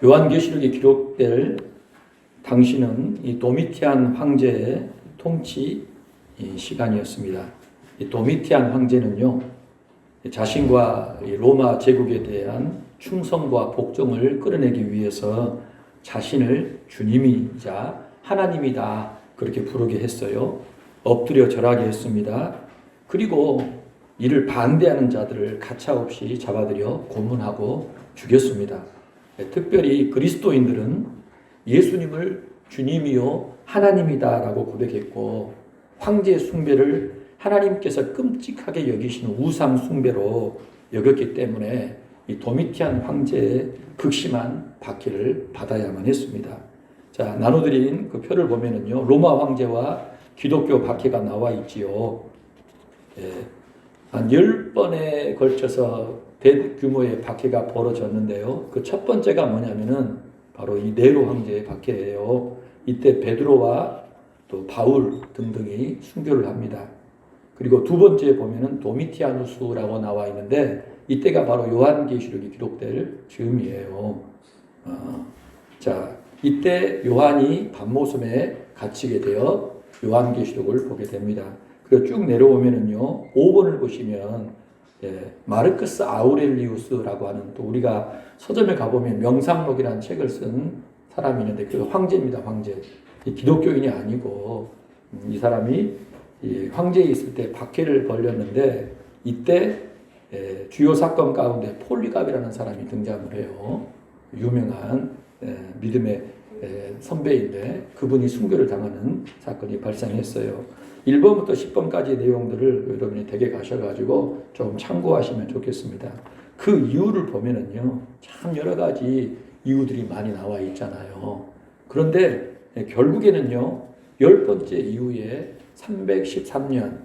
요한계시록에 기록될 당시는 이 도미티안 황제의 통치 시간이었습니다. 이 도미티안 황제는요, 자신과 로마 제국에 대한 충성과 복종을 끌어내기 위해서 자신을 주님이자 하나님이다 그렇게 부르게 했어요. 엎드려 절하게 했습니다. 그리고 이를 반대하는 자들을 가차없이 잡아들여 고문하고 죽였습니다. 특별히 그리스도인들은 예수님을 주님이요 하나님이다라고 고백했고, 황제 숭배를 하나님께서 끔찍하게 여기시는 우상 숭배로 여겼기 때문에 이 도미티안 황제의 극심한 박해를 받아야만 했습니다. 자, 나눠드린 그 표를 보면은요, 로마 황제와 기독교 박해가 나와 있지요. 한 10번에 걸쳐서 대규모의 박해가 벌어졌는데요. 그 첫 번째가 뭐냐면은 바로 이 네로 황제의 박해예요. 이때 베드로와 또 바울 등등이 순교를 합니다. 그리고 두 번째 보면은 도미티아누스라고 나와 있는데 이때가 바로 요한계시록이 기록될 즈음이에요. 자, 이때 요한이 밤모섬에 갇히게 되어 요한계시록을 보게 됩니다. 그리고 쭉 내려오면은요, 5번을 보시면 마르크스 아우렐리우스라고 하는, 또 우리가 서점에 가보면 명상록이라는 책을 쓴 사람이 있는데 그 황제입니다. 황제. 기독교인이 아니고 이 사람이 황제에 있을 때 박해를 벌였는데 이때 주요 사건 가운데 폴리갑이라는 사람이 등장을 해요. 유명한 믿음의 선배인데 그분이 순교를 당하는 사건이 발생했어요. 1번부터 10번까지의 내용들을 여러분이 댁에 가셔가지고 좀 참고하시면 좋겠습니다. 그 이유를 보면은요, 참 여러 가지 이유들이 많이 나와 있잖아요. 그런데 결국에는요, 10번째 이후에 313년,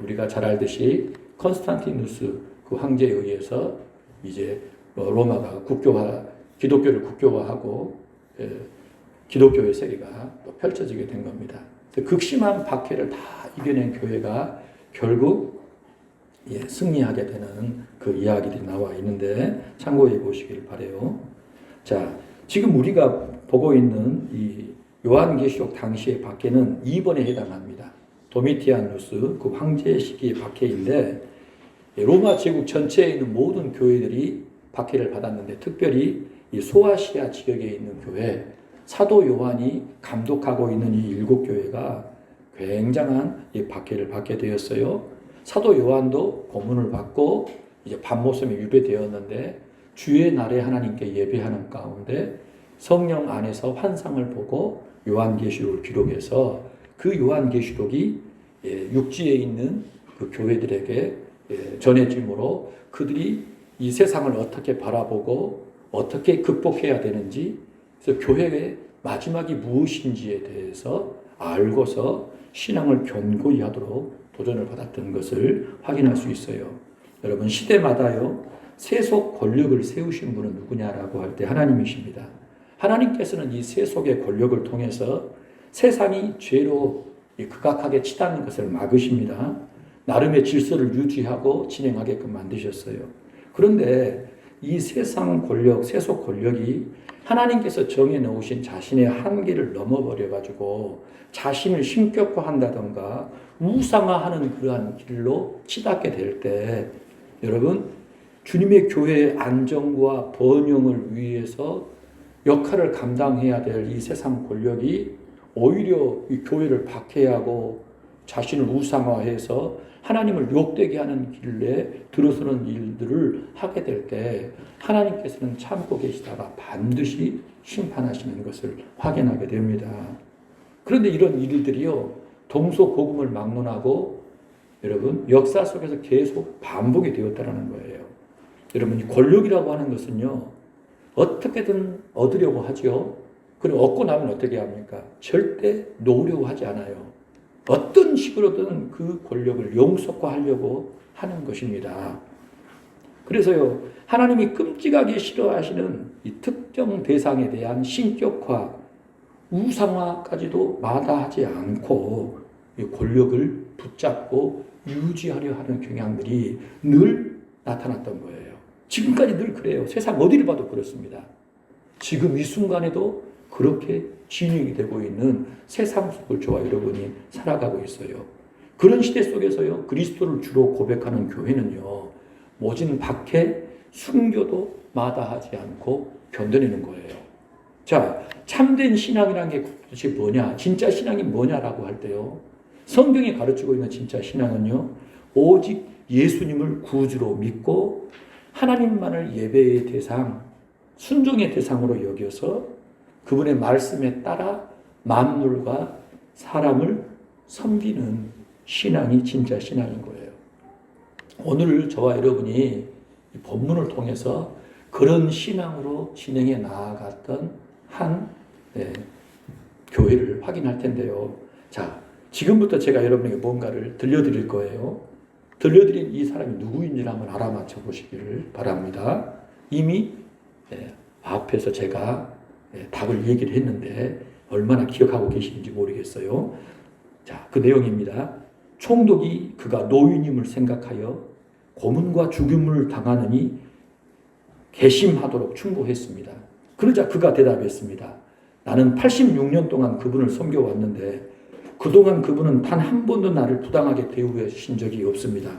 우리가 잘 알듯이 컨스탄티누스 그 황제에 의해서 이제 로마가 기독교를 국교화하고 기독교의 세계가 또 펼쳐지게 된 겁니다. 극심한 박해를 다 이겨낸 교회가 결국 승리하게 되는 그 이야기들이 나와 있는데 참고해 보시길 바래요. 자, 지금 우리가 보고 있는 이 요한계시록 당시의 박해는 2번에 해당합니다. 도미티아누스 그 황제 시기의 박해인데 로마 제국 전체에 있는 모든 교회들이 박해를 받았는데 특별히 이 소아시아 지역에 있는 교회, 사도 요한이 감독하고 있는 이 7교회가 굉장한 이 박해를 받게 되었어요. 사도 요한도 고문을 받고 이제 밤모섬에 유배되었는데 주의 날에 하나님께 예배하는 가운데 성령 안에서 환상을 보고 요한계시록을 기록해서 그 요한계시록이 육지에 있는 그 교회들에게 전해짐으로 그들이 이 세상을 어떻게 바라보고 어떻게 극복해야 되는지, 그래서 교회의 마지막이 무엇인지에 대해서 알고서 신앙을 견고히 하도록 도전을 받았던 것을 확인할 수 있어요. 여러분, 시대마다요, 세속 권력을 세우신 분은 누구냐라고 할 때 하나님이십니다. 하나님께서는 이 세속의 권력을 통해서 세상이 죄로 극악하게 치닫는 것을 막으십니다. 나름의 질서를 유지하고 진행하게끔 만드셨어요. 그런데 이 세상 권력, 세속 권력이 하나님께서 정해놓으신 자신의 한계를 넘어버려가지고 자신을 신격화한다던가 우상화하는 그러한 길로 치닫게 될 때 여러분, 주님의 교회의 안정과 번영을 위해서 역할을 감당해야 될 이 세상 권력이 오히려 이 교회를 박해하고 자신을 우상화해서 하나님을 욕되게 하는 길에 들어서는 일들을 하게 될 때 하나님께서는 참고 계시다가 반드시 심판하시는 것을 확인하게 됩니다. 그런데 이런 일들이요, 동서고금을 막론하고 여러분 역사 속에서 계속 반복이 되었다는 거예요. 여러분, 이 권력이라고 하는 것은요, 어떻게든 얻으려고 하죠. 그리고 얻고 나면 어떻게 합니까? 절대 놓으려고 하지 않아요. 어떤 식으로든 그 권력을 영속화하려고 하는 것입니다. 그래서요, 하나님이 끔찍하게 싫어하시는 이 특정 대상에 대한 신격화, 우상화까지도 마다하지 않고 이 권력을 붙잡고 유지하려 하는 경향들이 늘 나타났던 거예요. 지금까지 늘 그래요. 세상 어디를 봐도 그렇습니다. 지금 이 순간에도 그렇게 진행이 되고 있는 세상 속을 저와 여러분이 살아가고 있어요. 그런 시대 속에서요, 그리스도를 주로 고백하는 교회는요, 모진 박해, 순교도 마다하지 않고 견뎌내는 거예요. 자, 참된 신앙이라는 게 도대체 뭐냐? 진짜 신앙이 뭐냐라고 할 때요, 성경이 가르치고 있는 진짜 신앙은요, 오직 예수님을 구주로 믿고 하나님만을 예배의 대상, 순종의 대상으로 여겨서 그분의 말씀에 따라 만물과 사람을 섬기는 신앙이 진짜 신앙인 거예요. 오늘 저와 여러분이 이 본문을 통해서 그런 신앙으로 진행해 나아갔던 한 교회를 확인할 텐데요. 자, 지금부터 제가 여러분에게 뭔가를 들려드릴 거예요. 들려드린 이 사람이 누구인지를 한번 알아맞혀 보시기를 바랍니다. 이미 앞에서 제가 답을 얘기를 했는데 얼마나 기억하고 계시는지 모르겠어요. 자, 그 내용입니다. 총독이 그가 노인임을 생각하여 고문과 죽임을 당하느니 개심하도록 충고했습니다. 그러자 그가 대답했습니다. 나는 86년 동안 그분을 섬겨왔는데 그동안 그분은 단 한 번도 나를 부당하게 대우하신 적이 없습니다.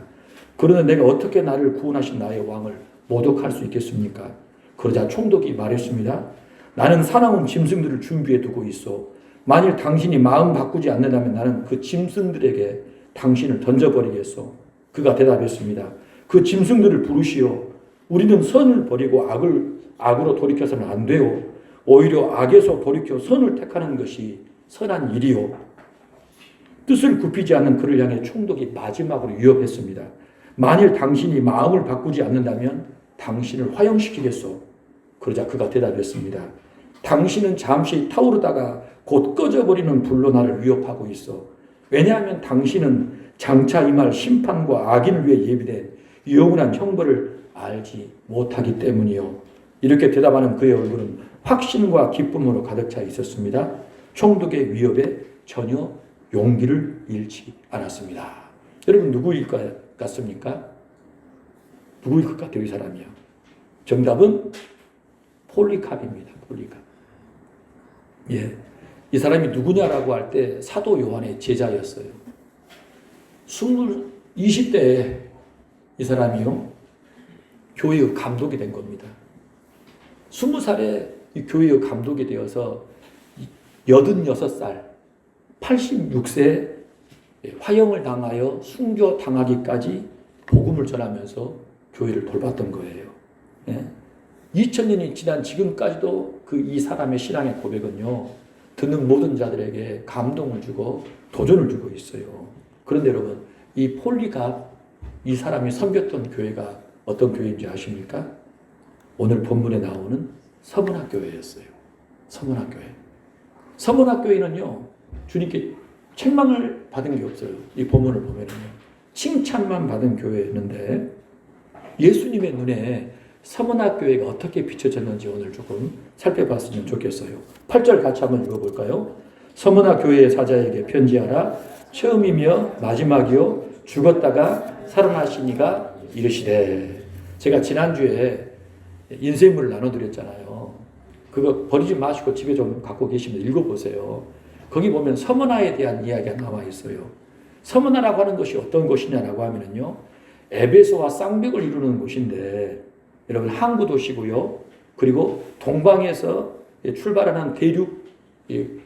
그런데 내가 어떻게 나를 구원하신 나의 왕을 모독할 수 있겠습니까? 그러자 총독이 말했습니다. 나는 사나운 짐승들을 준비해 두고 있어. 만일 당신이 마음 바꾸지 않는다면 나는 그 짐승들에게 당신을 던져버리겠소. 그가 대답했습니다. 그 짐승들을 부르시오. 우리는 선을 버리고 악으로 돌이켜서는 안 돼요. 오히려 악에서 돌이켜 선을 택하는 것이 선한 일이요. 뜻을 굽히지 않는 그를 향해 총독이 마지막으로 위협했습니다. 만일 당신이 마음을 바꾸지 않는다면 당신을 화형시키겠소. 그러자 그가 대답했습니다. 당신은 잠시 타오르다가 곧 꺼져버리는 불로 나를 위협하고 있어. 왜냐하면 당신은 장차 임할 심판과 악인을 위해 예비된 영원한 형벌을 알지 못하기 때문이요. 이렇게 대답하는 그의 얼굴은 확신과 기쁨으로 가득 차 있었습니다. 총독의 위협에 전혀 용기를 잃지 않았습니다. 여러분 누구일 것 같습니까? 누구일 것 같아요, 이 사람이요? 정답은 폴리캅입니다. 폴리캅. 예, 이 사람이 누구냐라고 할 때 사도 요한의 제자였어요. 20대에 이 사람이요, 교회의 감독이 된 겁니다. 20살에 이 교회의 감독이 되어서 86살, 86세에 화형을 당하여 순교 당하기까지 복음을 전하면서 교회를 돌봤던 거예요. 예. 2000년이 지난 지금까지도 그 이 사람의 신앙의 고백은요, 듣는 모든 자들에게 감동을 주고 도전을 주고 있어요. 그런데 여러분, 이 폴리갑, 이 사람이 섬겼던 교회가 어떤 교회인지 아십니까? 오늘 본문에 나오는 서문학교회였어요. 서문학교회. 서문학교회는요, 주님께 책망을 받은 게 없어요. 이 본문을 보면은요, 칭찬만 받은 교회였는데 예수님의 눈에 서문학교회가 어떻게 비춰졌는지 오늘 조금 살펴봤으면 좋겠어요. 8절 같이 한번 읽어볼까요? 서문학교회의 사자에게 편지하라. 처음이며 마지막이요 죽었다가 살아나시니가 이르시되. 제가 지난주에 인생물을 나눠드렸잖아요. 그거 버리지 마시고 집에 좀 갖고 계시면 읽어보세요. 거기 보면 서문화에 대한 이야기가 나와 있어요. 서문화라고 하는 것이 어떤 곳이냐라고 하면요, 에베소와 쌍벽을 이루는 곳인데, 여러분 항구 도시고요. 그리고 동방에서 출발하는 대륙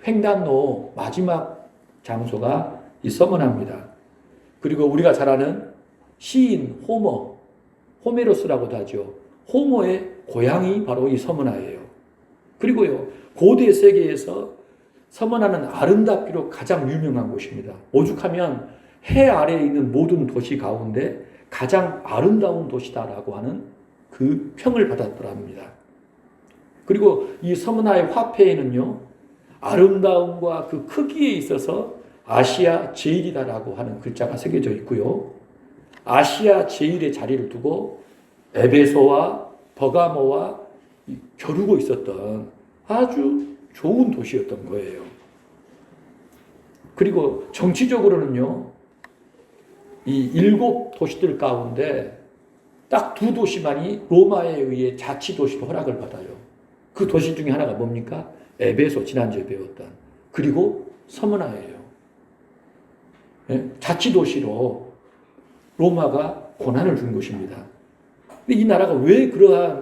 횡단로 마지막 장소가 이 서문화입니다. 그리고 우리가 잘 아는 시인 호메로스라고도 하죠. 호모의 고향이 바로 이 서문화예요. 그리고요, 고대 세계에서 서문화는 아름답기로 가장 유명한 곳입니다. 오죽하면 해 아래에 있는 모든 도시 가운데 가장 아름다운 도시다라고 하는 그 평을 받았더랍니다. 그리고 이 서문화의 화폐에는요, 아름다움과 그 크기에 있어서 아시아 제일이다라고 하는 글자가 새겨져 있고요. 아시아 제일의 자리를 두고 에베소와 버가모와 겨루고 있었던 아주 좋은 도시였던 거예요. 그리고 정치적으로는요, 이 7도시들 가운데 딱 2도시만이 로마에 의해 자치도시로 허락을 받아요. 그 도시 중에 하나가 뭡니까? 에베소, 지난주에 배웠던. 그리고 서머나예요. 예? 자치도시로 로마가 고난을 준 것입니다. 근데 이 나라가 왜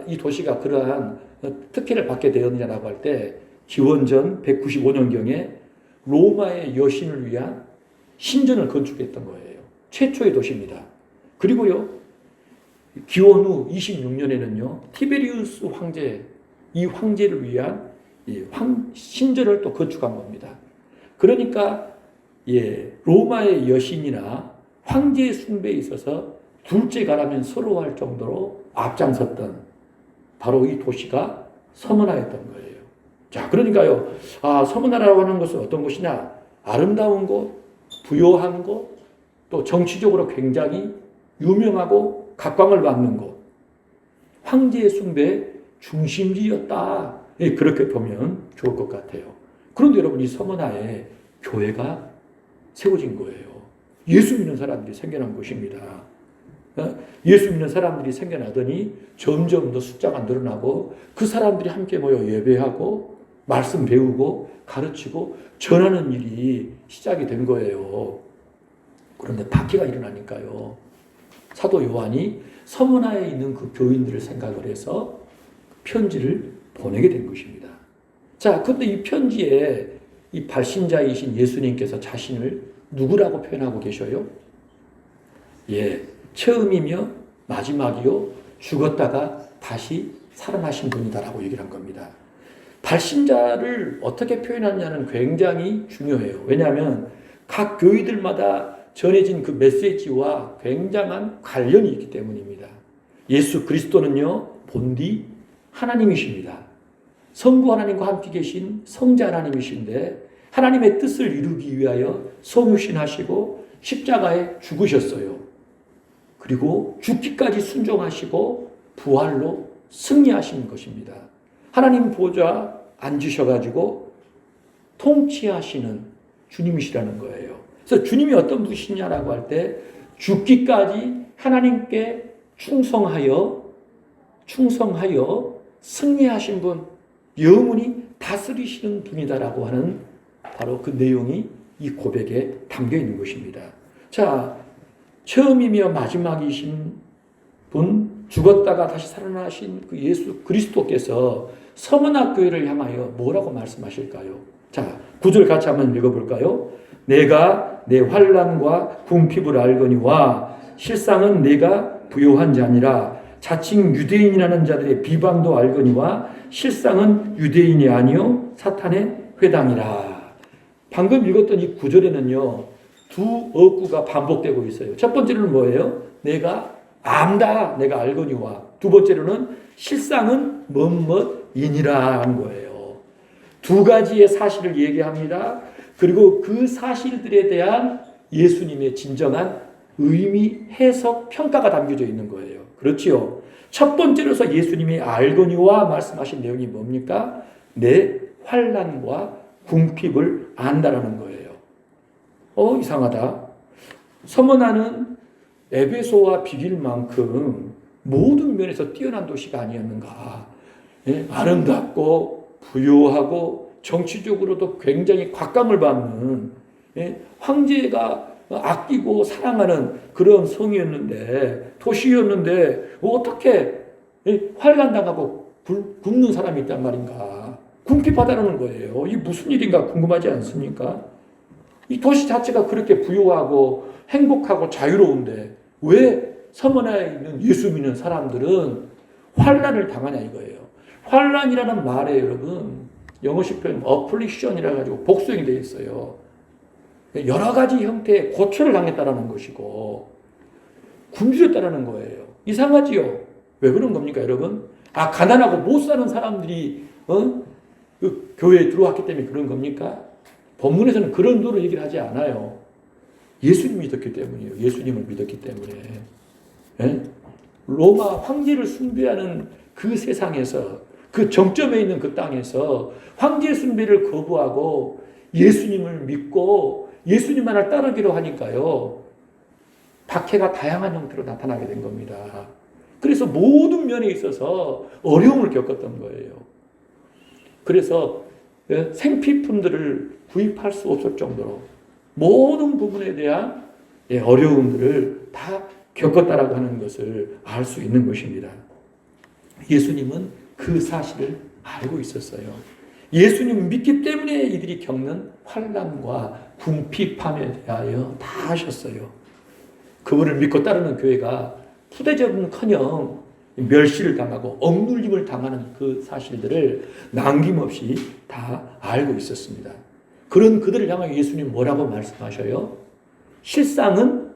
이 도시가 그러한 특혜를 받게 되었느냐라고 할 때, 기원전 195년경에 로마의 여신을 위한 신전을 건축했던 거예요. 최초의 도시입니다. 그리고요, 기원 후 26년에는요, 티베리우스 황제, 이 황제를 위한 신전을 또 건축한 겁니다. 그러니까, 로마의 여신이나 황제의 숭배에 있어서 둘째가라면 서러워할 정도로 앞장섰던 바로 이 도시가 서머나였던 거예요. 자, 그러니까요, 서머나라고 하는 것은 어떤 곳이냐? 아름다운 곳, 부요한 곳, 또 정치적으로 굉장히 유명하고 각광을 받는 곳, 황제의 숭배의 중심지였다. 그렇게 보면 좋을 것 같아요. 그런데 여러분, 이 서머나에 교회가 세워진 거예요. 예수 믿는 사람들이 생겨난 곳입니다. 예수 믿는 사람들이 생겨나더니 점점 더 숫자가 늘어나고 그 사람들이 함께 모여 예배하고 말씀 배우고 가르치고 전하는 일이 시작이 된 거예요. 그런데 박해가 일어나니까요, 사도 요한이 서머나에 있는 그 교인들을 생각을 해서 편지를 보내게 된 것입니다. 자, 그런데 이 편지에 이 발신자이신 예수님께서 자신을 누구라고 표현하고 계셔요? 처음이며 마지막이요, 죽었다가 다시 살아나신 분이다라고 얘기를 한 겁니다. 발신자를 어떻게 표현하느냐는 굉장히 중요해요. 왜냐하면 각 교회들마다 전해진 그 메시지와 굉장한 관련이 있기 때문입니다. 예수 그리스도는요, 본디 하나님이십니다. 성부 하나님과 함께 계신 성자 하나님이신데 하나님의 뜻을 이루기 위하여 성육신하시고 십자가에 죽으셨어요. 그리고 죽기까지 순종하시고 부활로 승리하신 것입니다. 하나님 보좌 앉으셔가지고 통치하시는 주님이시라는 거예요. 그래서 주님이 어떤 분이시냐라고 할 때 죽기까지 하나님께 충성하여 승리하신 분, 영원히 다스리시는 분이다라고 하는 바로 그 내용이 이 고백에 담겨 있는 것입니다. 자, 처음이며 마지막이신 분, 죽었다가 다시 살아나신 그 예수 그리스도께서 서머나 교회를 향하여 뭐라고 말씀하실까요? 자, 9절 같이 한번 읽어볼까요? 내가 내 환난과 궁핍을 알거니와 실상은 내가 부요한 자니라. 자칭 유대인이라는 자들의 비방도 알거니와 실상은 유대인이 아니요 사탄의 회당이라. 방금 읽었던 이 9절에는요, 두 어구가 반복되고 있어요. 첫 번째로는 뭐예요? 내가 안다, 내가 알거니와. 두 번째로는 실상은 뭐뭐이니라 하는 거예요. 두 가지의 사실을 얘기합니다. 그리고 그 사실들에 대한 예수님의 진정한 의미, 해석, 평가가 담겨져 있는 거예요. 그렇지요? 첫 번째로서 예수님이 알거니와 말씀하신 내용이 뭡니까? 내 환난과 궁핍을 안다라는 거예요. 이상하다. 서머나는 에베소와 비길 만큼 모든 면에서 뛰어난 도시가 아니었는가. 아름답고 부유하고 정치적으로도 굉장히 각광을 받는 황제가 아끼고 사랑하는 그런 성이었는데, 도시였는데 어떻게 환난당하고 굶는 사람이 있단 말인가. 궁핍하다는 거예요. 이게 무슨 일인가 궁금하지 않습니까? 이 도시 자체가 그렇게 부유하고 행복하고 자유로운데 왜 서머나에 있는 예수 믿는 사람들은 환난을 당하냐 이거예요. 환난이라는 말에 여러분 영어식 표현 affliction이라 가지고 복수형이 되어 있어요. 여러 가지 형태의 고초를 당했다라는 것이고 굶주렸다라는 거예요. 이상하지요? 왜 그런 겁니까, 여러분? 가난하고 못 사는 사람들이 그 교회에 들어왔기 때문에 그런 겁니까? 본문에서는 그런 도로 얘기를 하지 않아요. 예수님을 믿었기 때문이에요. 예수님을 믿었기 때문에. 로마 황제를 숭배하는 그 세상에서, 그 정점에 있는 그 땅에서 황제 숭배를 거부하고 예수님을 믿고 예수님만을 따르기로 하니까요, 박해가 다양한 형태로 나타나게 된 겁니다. 그래서 모든 면에 있어서 어려움을 겪었던 거예요. 그래서 생필품들을 구입할 수 없을 정도로 모든 부분에 대한 어려움들을 다 겪었다라고 하는 것을 알 수 있는 것입니다. 예수님은 그 사실을 알고 있었어요. 예수님 믿기 때문에 이들이 겪는 환난과 궁핍함에 대하여 다 아셨어요. 그분을 믿고 따르는 교회가 푸대접은커녕 멸시를 당하고 억눌림을 당하는 그 사실들을 남김없이 다 알고 있었습니다. 그런 그들을 향하여 예수님 뭐라고 말씀하셔요? 실상은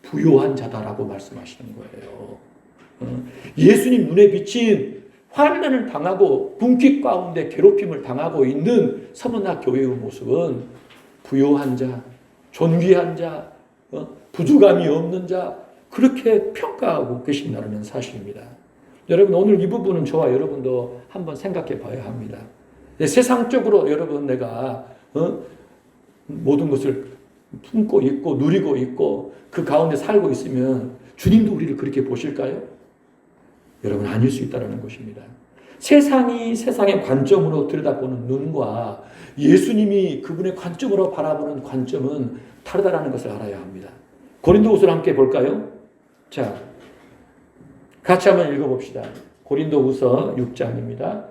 부요한 자다라고 말씀하시는 거예요. 예수님 눈에 비친 환난을 당하고 궁핍 가운데 괴롭힘을 당하고 있는 서문화 교회의 모습은 부요한 자, 존귀한 자, 부족함이 없는 자, 그렇게 평가하고 계신다는 사실입니다. 여러분, 오늘 이 부분은 저와 여러분도 한번 생각해 봐야 합니다. 세상적으로 여러분 내가 모든 것을 품고 있고 누리고 있고 그 가운데 살고 있으면 주님도 우리를 그렇게 보실까요? 여러분, 아닐 수 있다는 것입니다. 세상이 세상의 관점으로 들여다보는 눈과 예수님이 그분의 관점으로 바라보는 관점은 다르다는 것을 알아야 합니다. 고린도후서를 함께 볼까요? 자, 같이 한번 읽어봅시다. 고린도후서 6장입니다.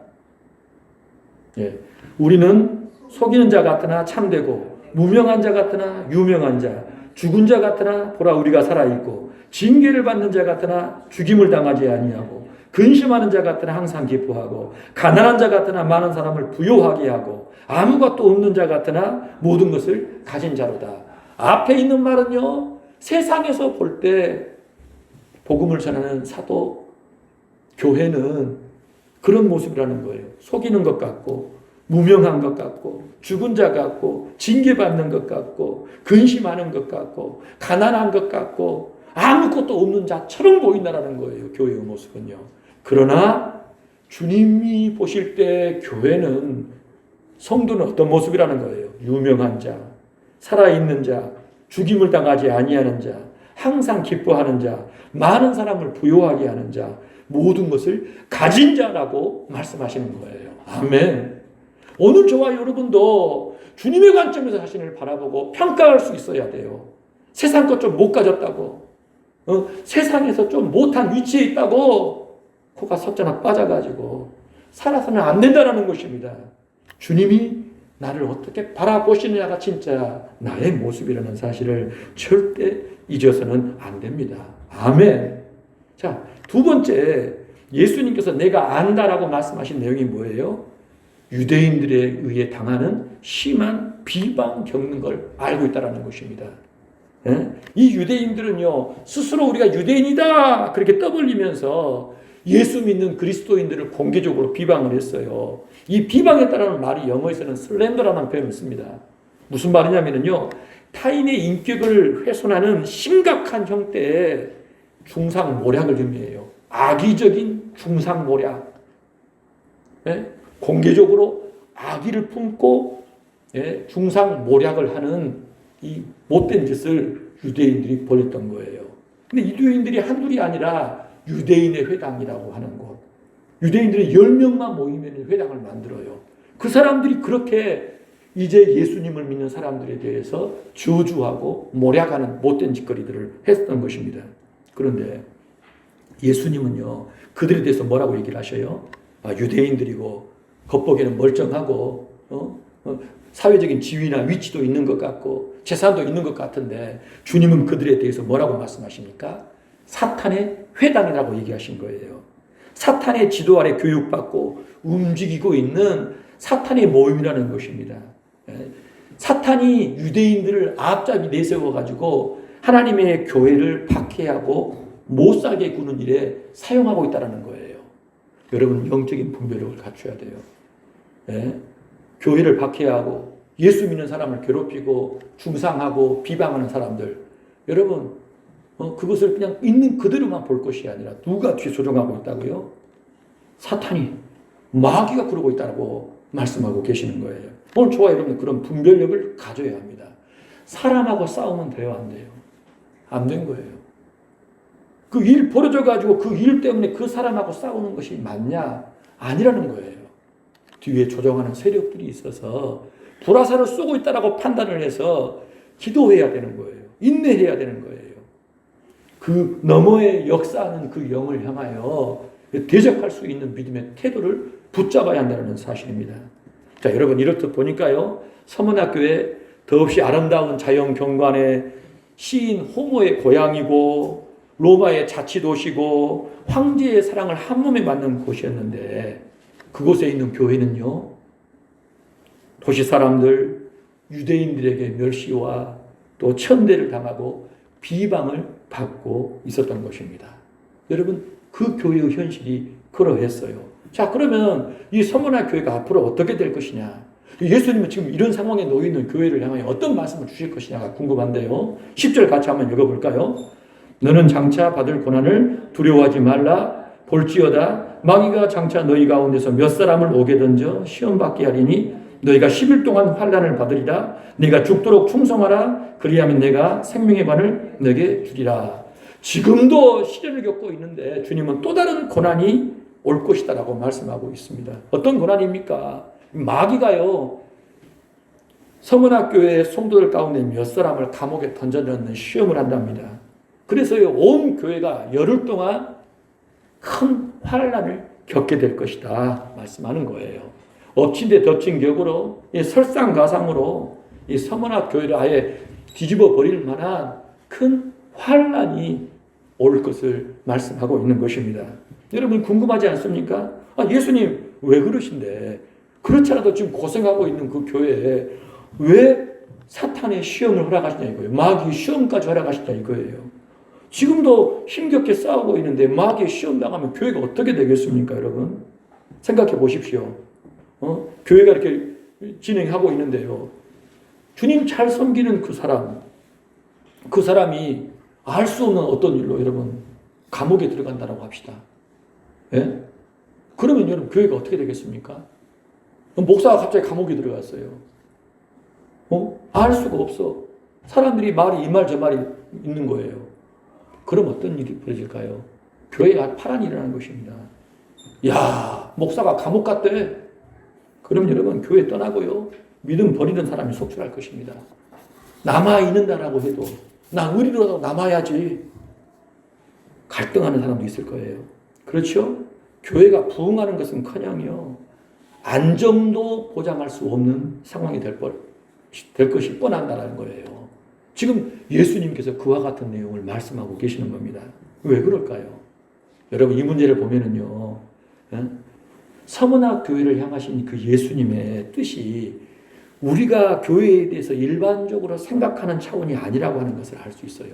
예. 우리는 속이는 자 같으나 참되고 무명한 자 같으나 유명한 자, 죽은 자 같으나 보라 우리가 살아있고 징계를 받는 자 같으나 죽임을 당하지 아니하고 근심하는 자 같으나 항상 기뻐하고 가난한 자 같으나 많은 사람을 부요하게 하고 아무것도 없는 자 같으나 모든 것을 가진 자로다. 앞에 있는 말은요, 세상에서 볼 때 복음을 전하는 사도 교회는 그런 모습이라는 거예요. 속이는 것 같고 무명한 것 같고 죽은 자 같고 징계받는 것 같고 근심하는 것 같고 가난한 것 같고 아무것도 없는 자처럼 보인다는 거예요. 교회의 모습은요. 그러나 주님이 보실 때 교회는, 성도는 어떤 모습이라는 거예요. 유명한 자, 살아있는 자, 죽임을 당하지 아니하는 자, 항상 기뻐하는 자, 많은 사람을 부요하게 하는 자, 모든 것을 가진 자라고 말씀하시는 거예요. 아멘. 오늘 저와 여러분도 주님의 관점에서 자신을 바라보고 평가할 수 있어야 돼요. 세상 것 좀 못 가졌다고, 세상에서 좀 못한 위치에 있다고 코가 섰잖아 빠져가지고 살아서는 안 된다는 것입니다. 주님이 나를 어떻게 바라보시느냐가 진짜 나의 모습이라는 사실을 절대 잊어서는 안 됩니다. 아멘. 자, 두 번째, 예수님께서 내가 안다라고 말씀하신 내용이 뭐예요? 유대인들에 의해 당하는 심한 비방 겪는 걸 알고 있다는 것입니다. 이 유대인들은요, 스스로 우리가 유대인이다 그렇게 떠벌리면서 예수 믿는 그리스도인들을 공개적으로 비방을 했어요. 이 비방했다라는 말이 영어에서는 슬렌더라는 표현을 씁니다. 무슨 말이냐면요, 타인의 인격을 훼손하는 심각한 형태의 중상모략을 의미해요. 악의적인 중상모략. 공개적으로 악의를 품고 중상모략을 하는 이 못된 짓을 유대인들이 벌였던 거예요. 근데 유대인들이 한둘이 아니라 유대인의 회당이라고 하는 곳, 유대인들이 10명만 모이면 회당을 만들어요. 그 사람들이 그렇게 이제 예수님을 믿는 사람들에 대해서 저주하고 모략하는 못된 짓거리들을 했던 것입니다. 그런데 예수님은요, 그들에 대해서 뭐라고 얘기를 하셔요? 유대인들이고 겉보기에는 멀쩡하고 사회적인 지위나 위치도 있는 것 같고 재산도 있는 것 같은데 주님은 그들에 대해서 뭐라고 말씀하십니까? 사탄의 회당이라고 얘기하신 거예요. 사탄의 지도 아래 교육받고 움직이고 있는 사탄의 모임이라는 것입니다. 사탄이 유대인들을 앞잡이 내세워가지고 하나님의 교회를 박해하고 못 살게 구는 일에 사용하고 있다는 거예요. 여러분, 영적인 분별력을 갖춰야 돼요. 교회를 박해하고 예수 믿는 사람을 괴롭히고 중상하고 비방하는 사람들, 여러분, 그것을 그냥 있는 그대로만 볼 것이 아니라 누가 뒤에 조종하고 있다고요? 사탄이, 마귀가 그러고 있다고 말씀하고 계시는 거예요. 오늘 저와 여러분은 그런 분별력을 가져야 합니다. 사람하고 싸우면 돼요, 안 돼요? 안 된 거예요. 그 일 벌어져 가지고 그 일 때문에 그 사람하고 싸우는 것이 맞냐? 아니라는 거예요. 뒤에 조종하는 세력들이 있어서 불화살을 쏘고 있다라고 판단을 해서 기도해야 되는 거예요. 인내해야 되는 거예요. 그 너머에 역사하는 그 영을 향하여 대적할 수 있는 믿음의 태도를 붙잡아야 한다는 사실입니다. 자, 여러분 이렇듯 보니까요. 서문학교에 더없이 아름다운 자연 경관에 시인 호모의 고향이고 로마의 자치도시고 황제의 사랑을 한몸에 받는 곳이었는데 그곳에 있는 교회는요. 도시 사람들, 유대인들에게 멸시와 또 천대를 당하고 비방을 받고 있었던 것입니다. 여러분 그 교회의 현실이 그러했어요. 자, 그러면 이 서문화 교회가 앞으로 어떻게 될 것이냐? 예수님은 지금 이런 상황에 놓여 있는 교회를 향하여 어떤 말씀을 주실 것이냐가 궁금한데요. 10절 같이 한번 읽어볼까요? 너는 장차 받을 고난을 두려워하지 말라. 볼지어다 마귀가 장차 너희 가운데서 몇 사람을 오게 던져 시험 받게 하리니 너희가 10일 동안 환난을 받으리라. 네가 죽도록 충성하라. 그리하면 내가 생명의 반을 너에게 주리라. 지금도 시련을 겪고 있는데 주님은 또 다른 고난이 올 것이다라고 말씀하고 있습니다. 어떤 고난입니까? 마귀가요. 서문학교의 성도들 가운데 몇 사람을 감옥에 던져넣는 시험을 한답니다. 그래서요. 온 교회가 열흘 동안 큰 환난을 겪게 될 것이다 말씀하는 거예요. 엎친 데 덮친 격으로 설상가상으로 이 서문학 교회를 아예 뒤집어 버릴 만한 큰 환난이 올 것을 말씀하고 있는 것입니다. 여러분 궁금하지 않습니까? 예수님 왜 그러신데 그렇지 않아도 지금 고생하고 있는 그 교회에 왜 사탄의 시험을 허락하시냐 이거예요. 마귀의 시험까지 허락하시냐 이거예요. 지금도 힘겹게 싸우고 있는데 마귀의 시험 당하면 교회가 어떻게 되겠습니까, 여러분? 생각해 보십시오. 교회가 이렇게 진행하고 있는데요. 주님 잘 섬기는 그 사람이 알 수 없는 어떤 일로 여러분 감옥에 들어간다라고 합시다. 예? 그러면 여러분 교회가 어떻게 되겠습니까? 목사가 갑자기 감옥에 들어갔어요. 알 수가 없어. 사람들이 말이 이 말 저 말이 있는 거예요. 그럼 어떤 일이 벌어질까요? 교회에 파란이 일어나는 것입니다. 야, 목사가 감옥 갔대. 그럼 여러분 교회 떠나고요. 믿음 버리는 사람이 속출할 것입니다. 남아있는다라고 해도 나 의리로라도 남아야지. 갈등하는 사람도 있을 거예요. 그렇죠? 교회가 부흥하는 것은 커녕요. 안정도 보장할 수 없는 상황이 될 것이 뻔한다는 거예요. 지금 예수님께서 그와 같은 내용을 말씀하고 계시는 겁니다. 왜 그럴까요? 여러분 이 문제를 보면은요. 서문학 교회를 향하신 그 예수님의 뜻이 우리가 교회에 대해서 일반적으로 생각하는 차원이 아니라고 하는 것을 알 수 있어요.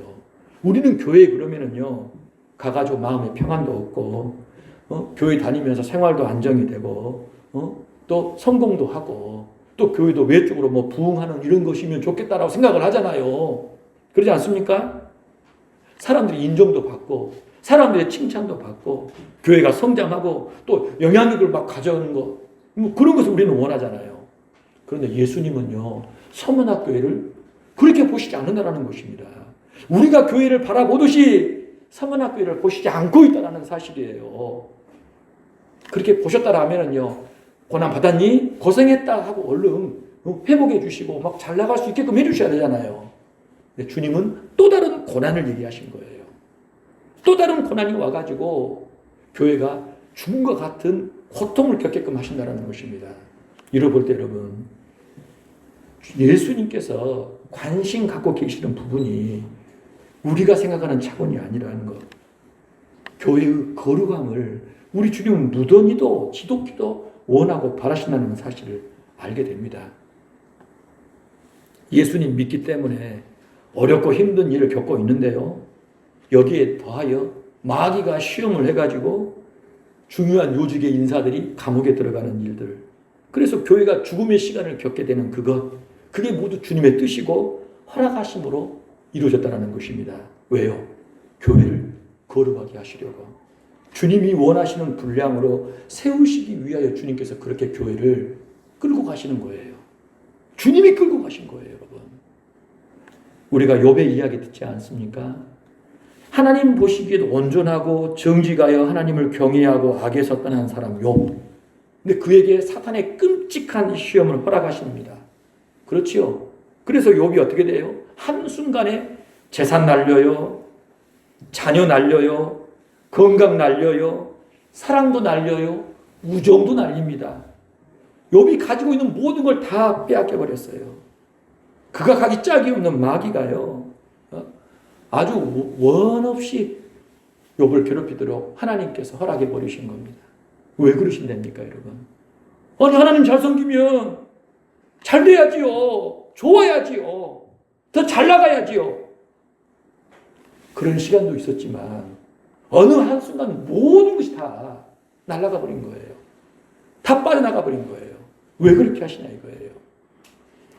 우리는 교회에 그러면은요. 가가지고 마음에 평안도 없고 교회 다니면서 생활도 안정이 되고 또 성공도 하고 또 교회도 외적으로 뭐 부흥하는 이런 것이면 좋겠다라고 생각을 하잖아요. 그러지 않습니까? 사람들이 인정도 받고 사람들의 칭찬도 받고 교회가 성장하고 또 영향력을 막 가져오는 거 그런 것을 우리는 원하잖아요. 그런데 예수님은요. 서문학 교회를 그렇게 보시지 않는다라는 것입니다. 우리가 교회를 바라보듯이 서문학 교회를 보시지 않고 있다는 사실이에요. 그렇게 보셨다라 하면은요. 고난 받았니? 고생했다 하고 얼른 회복해 주시고 막 잘 나갈 수 있게끔 해주셔야 되잖아요. 근데 주님은 또 다른 고난을 얘기하신 거예요. 또 다른 고난이 와가지고 교회가 죽음과 같은 고통을 겪게끔 하신다는 것입니다. 이를 볼 때 여러분 예수님께서 관심 갖고 계시는 부분이 우리가 생각하는 차원이 아니라는 것. 교회의 거룩함을 우리 주님은 무던히도 지독히도 원하고 바라신다는 사실을 알게 됩니다. 예수님 믿기 때문에 어렵고 힘든 일을 겪고 있는데요. 여기에 더하여 마귀가 시험을 해가지고 중요한 요직의 인사들이 감옥에 들어가는 일들. 그래서 교회가 죽음의 시간을 겪게 되는 그게 모두 주님의 뜻이고 허락하심으로 이루어졌다는 것입니다. 왜요? 교회를 거룩하게 하시려고. 주님이 원하시는 분량으로 세우시기 위하여 주님께서 그렇게 교회를 끌고 가시는 거예요. 주님이 끌고 가신 거예요, 여러분. 우리가 욥의 이야기 듣지 않습니까? 하나님 보시기에도 온전하고 정직하여 하나님을 경외하고 악에서 떠난 사람 욥. 근데 그에게 사탄의 끔찍한 시험을 허락하십니다. 그렇지요. 그래서 욥이 어떻게 돼요? 한순간에 재산 날려요. 자녀 날려요. 건강 날려요. 사랑도 날려요. 우정도 날립니다. 욥이 가지고 있는 모든 걸 다 빼앗겨 버렸어요. 그가 가기 짝이 없는 마귀가요. 아주 원 없이 욥을 괴롭히도록 하나님께서 허락해 버리신 겁니다. 왜 그러신답니까, 여러분? 아니, 하나님 잘 섬기면 잘 돼야지요. 좋아야지요. 더 잘 나가야지요. 그런 시간도 있었지만 어느 한순간 모든 것이 다 날아가 버린 거예요. 다 빠져나가 버린 거예요. 왜 그렇게 하시냐 이거예요.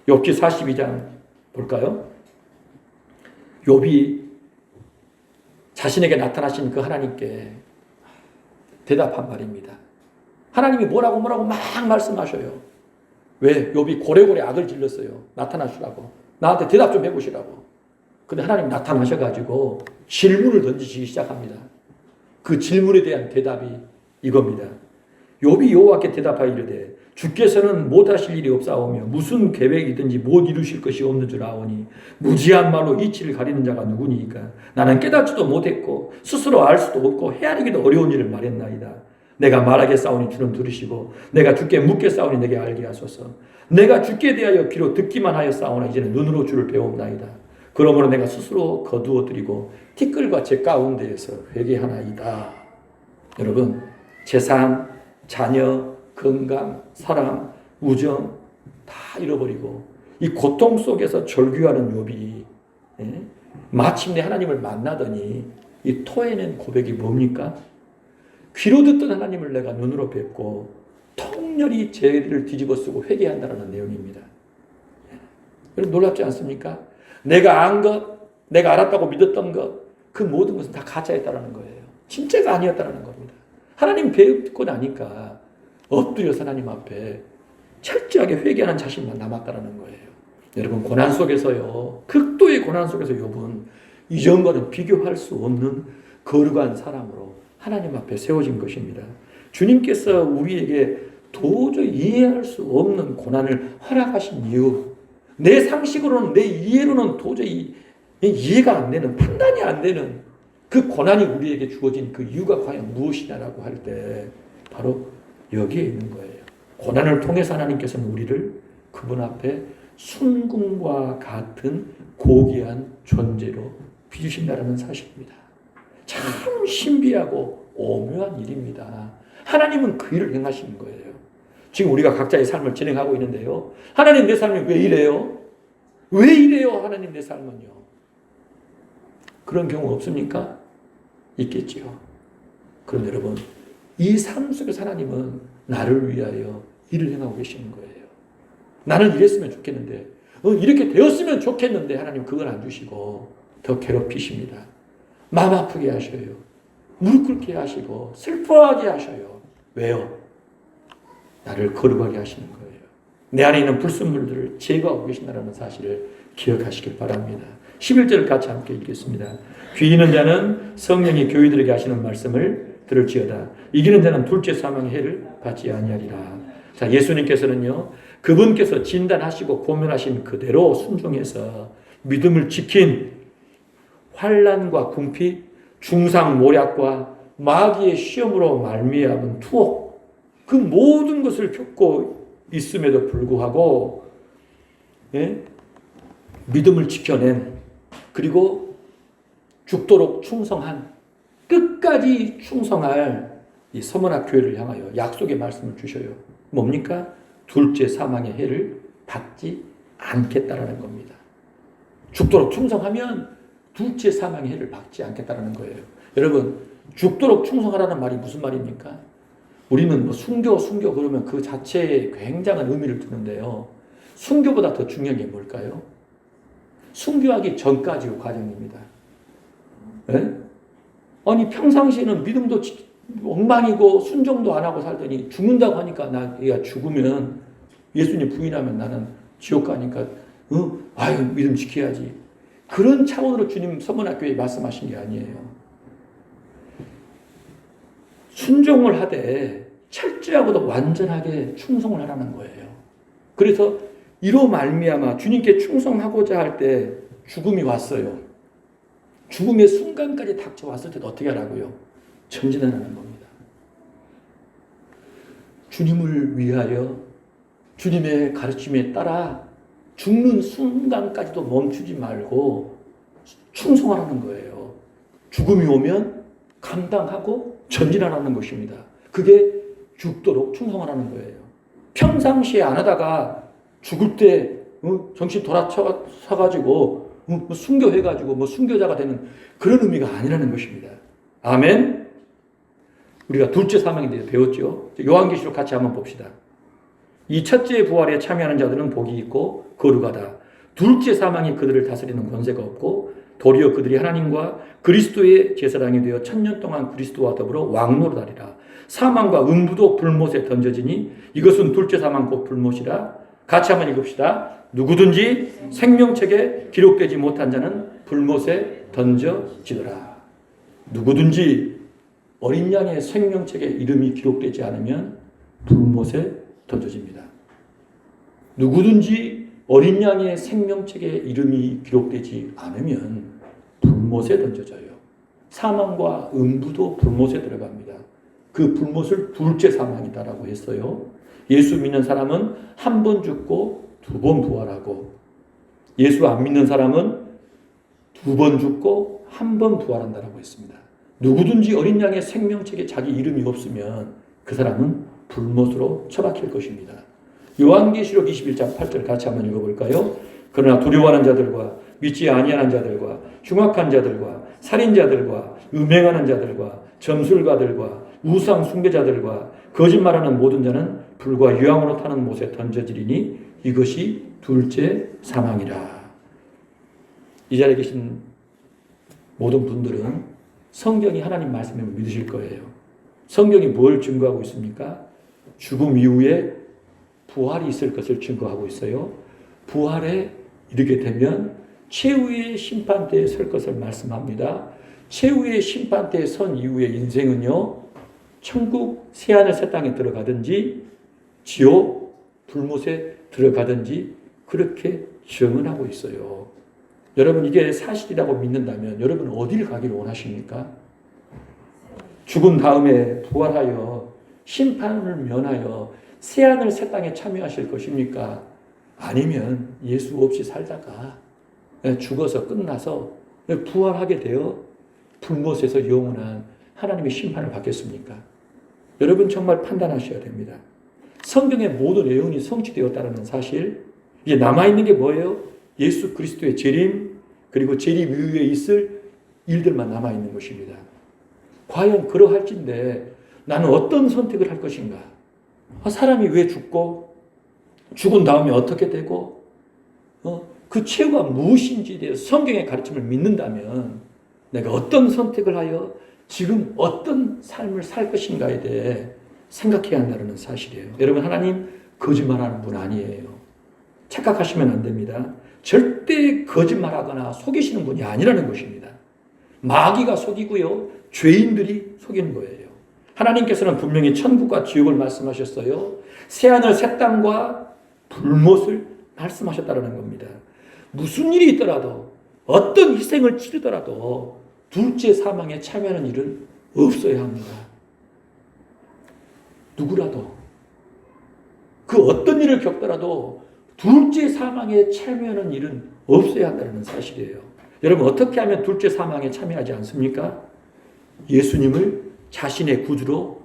욥기 42장 볼까요? 욥이 자신에게 나타나신 그 하나님께 대답한 말입니다. 하나님이 뭐라고 막 말씀하셔요. 왜? 욥이 고래고래 악을 질렀어요. 나타나시라고. 나한테 대답 좀 해보시라고. 근데 하나님 나타나셔가지고 질문을 던지시기 시작합니다. 그 질문에 대한 대답이 이겁니다. 욥이 여호와께 대답하여 이르되 주께서는 못하실 일이 없사오며 무슨 계획이든지 못 이루실 것이 없는 줄 아오니 무지한 말로 이치를 가리는 자가 누구니까 나는 깨닫지도 못했고 스스로 알 수도 없고 헤아리기도 어려운 일을 말했나이다. 내가 말하겠사오니 주는 들으시고 내가 주께 묻겠사오니 내게 알게 하소서. 내가 주께 대하여 비록 듣기만 하였사오나 이제는 눈으로 주를 배웁나이다. 그러므로 내가 스스로 거두어드리고 티끌과 제 가운데에서 회개하나이다. 여러분, 재산, 자녀, 건강, 사랑, 우정 다 잃어버리고 이 고통 속에서 절규하는 욥이 마침내 하나님을 만나더니 이 토해낸 고백이 뭡니까? 귀로 듣던 하나님을 내가 눈으로 뵙고 통렬히 죄를 뒤집어쓰고 회개한다는 내용입니다. 여러분 놀랍지 않습니까? 내가 안 것, 내가 알았다고 믿었던 것, 그 모든 것은 다 가짜였다는 거예요. 진짜가 아니었다는 겁니다. 하나님 뵙고 나니까 엎드려서 하나님 앞에 철저하게 회개하는 자신만 남았다는 거예요. 여러분 고난 속에서요, 극도의 고난 속에서 욥은 이전과는 비교할 수 없는 거룩한 사람으로 하나님 앞에 세워진 것입니다. 주님께서 우리에게 도저히 이해할 수 없는 고난을 허락하신 이유, 내 상식으로는 내 이해로는 도저히 이해가 안 되는, 판단이 안 되는 그 고난이 우리에게 주어진 그 이유가 과연 무엇이냐라고 할 때 바로 여기에 있는 거예요. 고난을 통해서 하나님께서는 우리를 그분 앞에 순금과 같은 고귀한 존재로 빚으신다는 사실입니다. 참 신비하고 오묘한 일입니다. 하나님은 그 일을 행하시는 거예요. 지금 우리가 각자의 삶을 진행하고 있는데요. 하나님 내 삶이 왜 이래요? 왜 이래요? 하나님 내 삶은요. 그런 경우 없습니까? 있겠지요. 그런데 여러분, 이 삶 속에서 하나님은 나를 위하여 일을 행하고 계시는 거예요. 나는 이랬으면 좋겠는데, 이렇게 되었으면 좋겠는데 하나님 그걸 안 주시고 더 괴롭히십니다. 마음 아프게 하셔요. 무릎 꿇게 하시고 슬퍼하게 하셔요. 왜요? 나를 거룩하게 하시는 거예요. 내 안에 있는 불순물들을 제거하고 계신다는 사실을 기억하시길 바랍니다. 11절을 같이 함께 읽겠습니다. 귀 있는 자는 성령이 교회들에게 하시는 말씀을 들을지어다. 이기는 자는 둘째 사망의 해를 받지 아니하리라. 자, 예수님께서는요, 그분께서 진단하시고 고면하신 그대로 순종해서 믿음을 지킨 환난과 궁핍, 중상모략과 마귀의 시험으로 말미암은 투옥, 그 모든 것을 겪고 있음에도 불구하고 믿음을 지켜낸, 그리고 죽도록 충성한, 끝까지 충성할 이 서머나 교회를 향하여 약속의 말씀을 주셔요. 뭡니까? 둘째 사망의 해를 받지 않겠다라는 겁니다. 죽도록 충성하면 둘째 사망의 해를 받지 않겠다라는 거예요. 여러분, 죽도록 충성하라는 말이 무슨 말입니까? 우리는 뭐 순교 그러면 그 자체에 굉장한 의미를 두는데요. 순교보다 더 중요한 게 뭘까요? 순교하기 전까지의 과정입니다. 네? 아니 평상시에는 믿음도 엉망이고 순종도 안 하고 살더니 죽는다고 하니까 내가 죽으면 예수님 부인하면 나는 지옥 가니까 아유 믿음 지켜야지. 그런 차원으로 주님 서문학교에 말씀하신 게 아니에요. 순종을 하되 철저하고도 완전하게 충성을 하라는 거예요. 그래서 이로 말미암아 주님께 충성하고자 할 때 죽음이 왔어요. 죽음의 순간까지 닥쳐왔을 때도 어떻게 하라고요? 전진하는 겁니다. 주님을 위하여 주님의 가르침에 따라 죽는 순간까지도 멈추지 말고 충성하라는 거예요. 죽음이 오면 감당하고 전진하라는 것입니다. 그게 죽도록 충성하라는 거예요. 평상시에 안 하다가 죽을 때 정신 돌아서가지고 순교해가지고 순교자가 되는 그런 의미가 아니라는 것입니다. 아멘. 우리가 둘째 사망에 대해 배웠죠. 요한계시록 같이 한번 봅시다. 이 첫째 부활에 참여하는 자들은 복이 있고 거룩하다. 둘째 사망이 그들을 다스리는 권세가 없고 도리어 그들이 하나님과 그리스도의 제사장이 되어 1000년 동안 그리스도와 더불어 왕노릇하리라. 사망과 음부도 불못에 던져지니 이것은 둘째 사망 곧 불못이라. 같이 한번 읽읍시다. 누구든지 생명책에 기록되지 못한 자는 불못에 던져지더라. 누구든지 어린 양의 생명책에 이름이 기록되지 않으면 불못에 던져집니다. 누구든지 어린 양의 생명책에 이름이 기록되지 않으면 불못에 던져져요. 사망과 음부도 불못에 들어갑니다. 그 불못을 둘째 사망이다라고 했어요. 예수 믿는 사람은 한 번 죽고 2번 부활하고, 예수 안 믿는 사람은 2번 죽고 1번 부활한다라고 했습니다. 누구든지 어린 양의 생명책에 자기 이름이 없으면 그 사람은 불못으로 처박힐 것입니다. 요한계시록 21장 8절 같이 한번 읽어볼까요? 그러나 두려워하는 자들과 믿지 아니하는 자들과 흉악한 자들과 살인자들과 음행하는 자들과 점술가들과 우상 숭배자들과 거짓말하는 모든 자는 불과 유황으로 타는 못에 던져지리니 이것이 둘째 사망이라. 이 자리에 계신 모든 분들은 성경이 하나님 말씀을 믿으실 거예요. 성경이 뭘 증거하고 있습니까? 죽음 이후에 부활이 있을 것을 증거하고 있어요. 부활에 이르게 되면 최후의 심판대에 설 것을 말씀합니다. 최후의 심판대에 선 이후의 인생은요, 천국 새하늘 새 땅에 들어가든지 지옥 불못에 들어가든지 그렇게 증언하고 있어요. 여러분, 이게 사실이라고 믿는다면 여러분 어디를 가기를 원하십니까? 죽은 다음에 부활하여 심판을 면하여 새하늘 새 땅에 참여하실 것입니까? 아니면 예수 없이 살다가 죽어서 끝나서 부활하게 되어 불못에서 영원한 하나님의 심판을 받겠습니까? 여러분 정말 판단하셔야 됩니다. 성경의 모든 예언이 성취되었다는 사실, 이제 남아있는 게 뭐예요? 예수 그리스도의 재림, 그리고 재림 이후에 있을 일들만 남아있는 것입니다. 과연 그러할진데 나는 어떤 선택을 할 것인가? 사람이 왜 죽고 죽은 다음에 어떻게 되고 그 최후가 무엇인지에 대해서 성경의 가르침을 믿는다면 내가 어떤 선택을 하여 지금 어떤 삶을 살 것인가에 대해 생각해야 한다는 사실이에요. 여러분, 하나님 거짓말하는 분 아니에요. 착각하시면 안 됩니다. 절대 거짓말하거나 속이시는 분이 아니라는 것입니다. 마귀가 속이고요, 죄인들이 속이는 거예요. 하나님께서는 분명히 천국과 지옥을 말씀하셨어요. 새하늘 새 땅과 불못을 말씀하셨다는 겁니다. 무슨 일이 있더라도 어떤 희생을 치르더라도 둘째 사망에 참여하는 일은 없어야 합니다. 누구라도 그 어떤 일을 겪더라도 둘째 사망에 참여하는 일은 없어야 한다는 사실이에요. 여러분, 어떻게 하면 둘째 사망에 참여하지 않습니까? 예수님을 자신의 구주로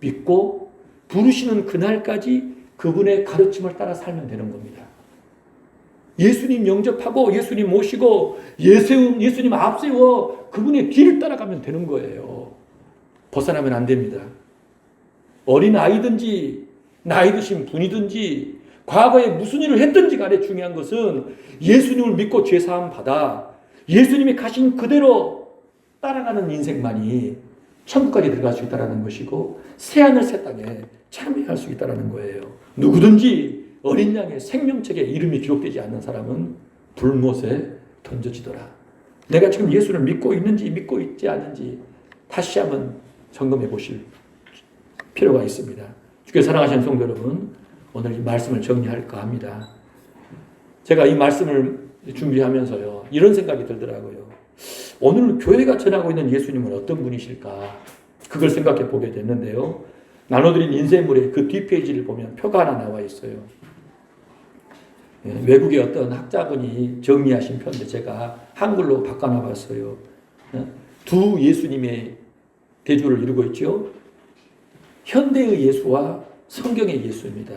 믿고 부르시는 그날까지 그분의 가르침을 따라 살면 되는 겁니다. 예수님 영접하고 예수님 모시고 예수님 앞세워 그분의 뒤를 따라가면 되는 거예요. 벗어나면 안 됩니다. 어린 아이든지 나이 드신 분이든지 과거에 무슨 일을 했든지 간에 중요한 것은 예수님을 믿고 죄사함 받아 예수님이 가신 그대로 따라가는 인생만이 천국까지 들어갈 수 있다는 것이고 새하늘 새 땅에 참여할 수 있다는 거예요. 누구든지 어린 양의 생명책에 이름이 기록되지 않는 사람은 불못에 던져지더라. 내가 지금 예수를 믿고 있는지 믿고 있지 않은지 다시 한번 점검해 보실 필요가 있습니다. 주께 사랑하시는 성도 여러분, 오늘 이 말씀을 정리할까 합니다. 제가 이 말씀을 준비하면서요, 이런 생각이 들더라고요. 오늘 교회가 전하고 있는 예수님은 어떤 분이실까? 그걸 생각해 보게 됐는데요. 나눠드린 인쇄물의 그 뒷페이지를 보면 표가 하나 나와 있어요. 외국의 어떤 학자분이 정리하신 표인데 제가 한글로 바꿔놔봤어요. 두 예수님의 대조를 이루고 있죠. 현대의 예수와 성경의 예수입니다.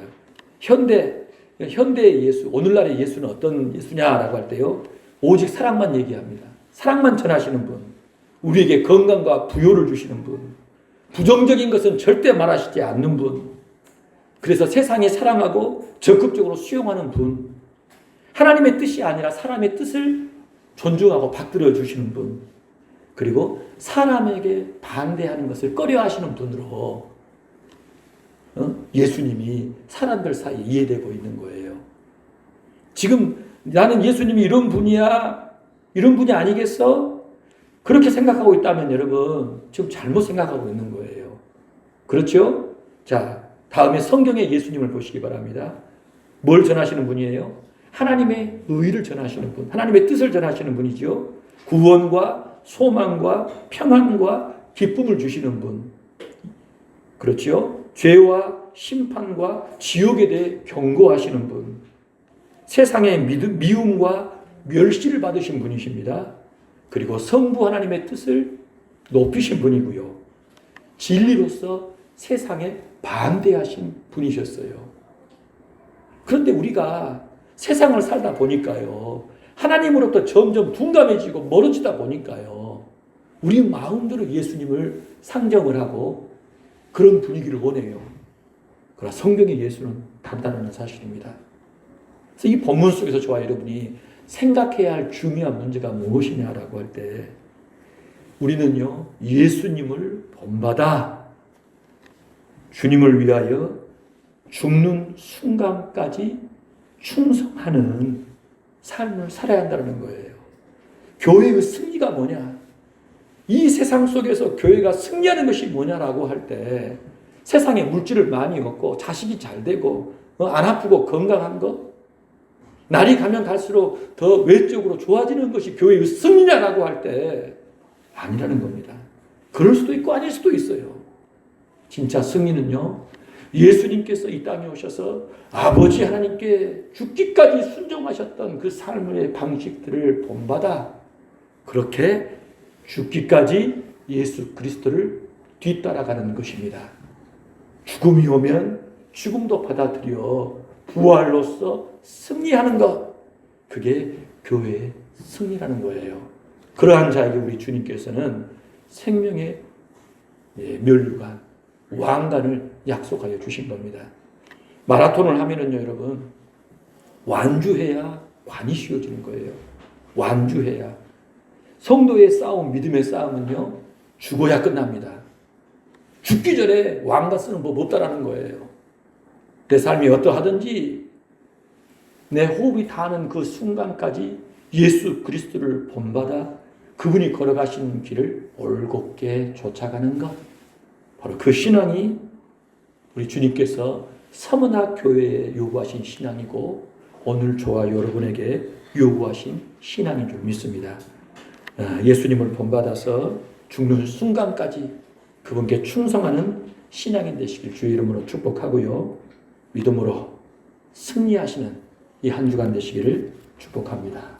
현대의 예수, 오늘날의 예수는 어떤 예수냐라고 할 때요, 오직 사랑만 얘기합니다. 사랑만 전하시는 분, 우리에게 건강과 부요를 주시는 분, 부정적인 것은 절대 말하시지 않는 분, 그래서 세상에 사랑하고 적극적으로 수용하는 분, 하나님의 뜻이 아니라 사람의 뜻을 존중하고 받들어 주시는 분, 그리고 사람에게 반대하는 것을 꺼려하시는 분으로 예수님이 사람들 사이에 이해되고 있는 거예요. 지금 나는 예수님이 이런 분이야, 이런 분이 아니겠어? 그렇게 생각하고 있다면 여러분 지금 잘못 생각하고 있는 거예요. 그렇죠? 자, 다음에 성경의 예수님을 보시기 바랍니다. 뭘 전하시는 분이에요? 하나님의 의를 전하시는 분, 하나님의 뜻을 전하시는 분이죠. 구원과 소망과 평안과 기쁨을 주시는 분. 그렇죠? 죄와 심판과 지옥에 대해 경고하시는 분. 세상의 미움과 멸시를 받으신 분이십니다. 그리고 성부 하나님의 뜻을 높이신 분이고요. 진리로서 세상에 반대하신 분이셨어요. 그런데 우리가 세상을 살다 보니까요, 하나님으로부터 점점 둔감해지고 멀어지다 보니까요, 우리 마음대로 예수님을 상정을 하고 그런 분위기를 원해요. 그러나 성경의 예수는 단단한 사실입니다. 그래서 이 본문 속에서 저와 여러분이 생각해야 할 중요한 문제가 무엇이냐라고 할 때, 우리는요, 예수님을 본받아 주님을 위하여 죽는 순간까지 충성하는 삶을 살아야 한다는 거예요. 교회의 승리가 뭐냐? 이 세상 속에서 교회가 승리하는 것이 뭐냐라고 할 때, 세상에 물질을 많이 얻고 자식이 잘 되고 안 아프고 건강한 것, 날이 가면 갈수록 더 외적으로 좋아지는 것이 교회의 승리냐라고 할 때 아니라는 겁니다. 그럴 수도 있고 아닐 수도 있어요. 진짜 승리는요, 예수님께서 이 땅에 오셔서 아버지 하나님께 죽기까지 순종하셨던 그 삶의 방식들을 본받아 그렇게 죽기까지 예수 그리스도를 뒤따라가는 것입니다. 죽음이 오면 죽음도 받아들여 부활로서 승리하는 것, 그게 교회의 승리라는 거예요. 그러한 자에게 우리 주님께서는 생명의 면류관, 왕관을 약속하여 주신 겁니다. 마라톤을 하면은요, 여러분, 완주해야 관이 씌워지는 거예요. 완주해야. 성도의 싸움, 믿음의 싸움은요, 죽어야 끝납니다. 죽기 전에 왕관 쓰는 법 없다라는 거예요. 내 삶이 어떠하든지 내 호흡이 닿는 그 순간까지 예수 그리스도를 본받아 그분이 걸어가신 길을 올곧게 쫓아가는 것, 바로 그 신앙이 우리 주님께서 서문학 교회에 요구하신 신앙이고 오늘 저와 여러분에게 요구하신 신앙인 줄 믿습니다. 예수님을 본받아서 죽는 순간까지 그분께 충성하는 신앙인 되시길 주의 이름으로 축복하고요, 믿음으로 승리하시는 이 한 주간 되시기를 축복합니다.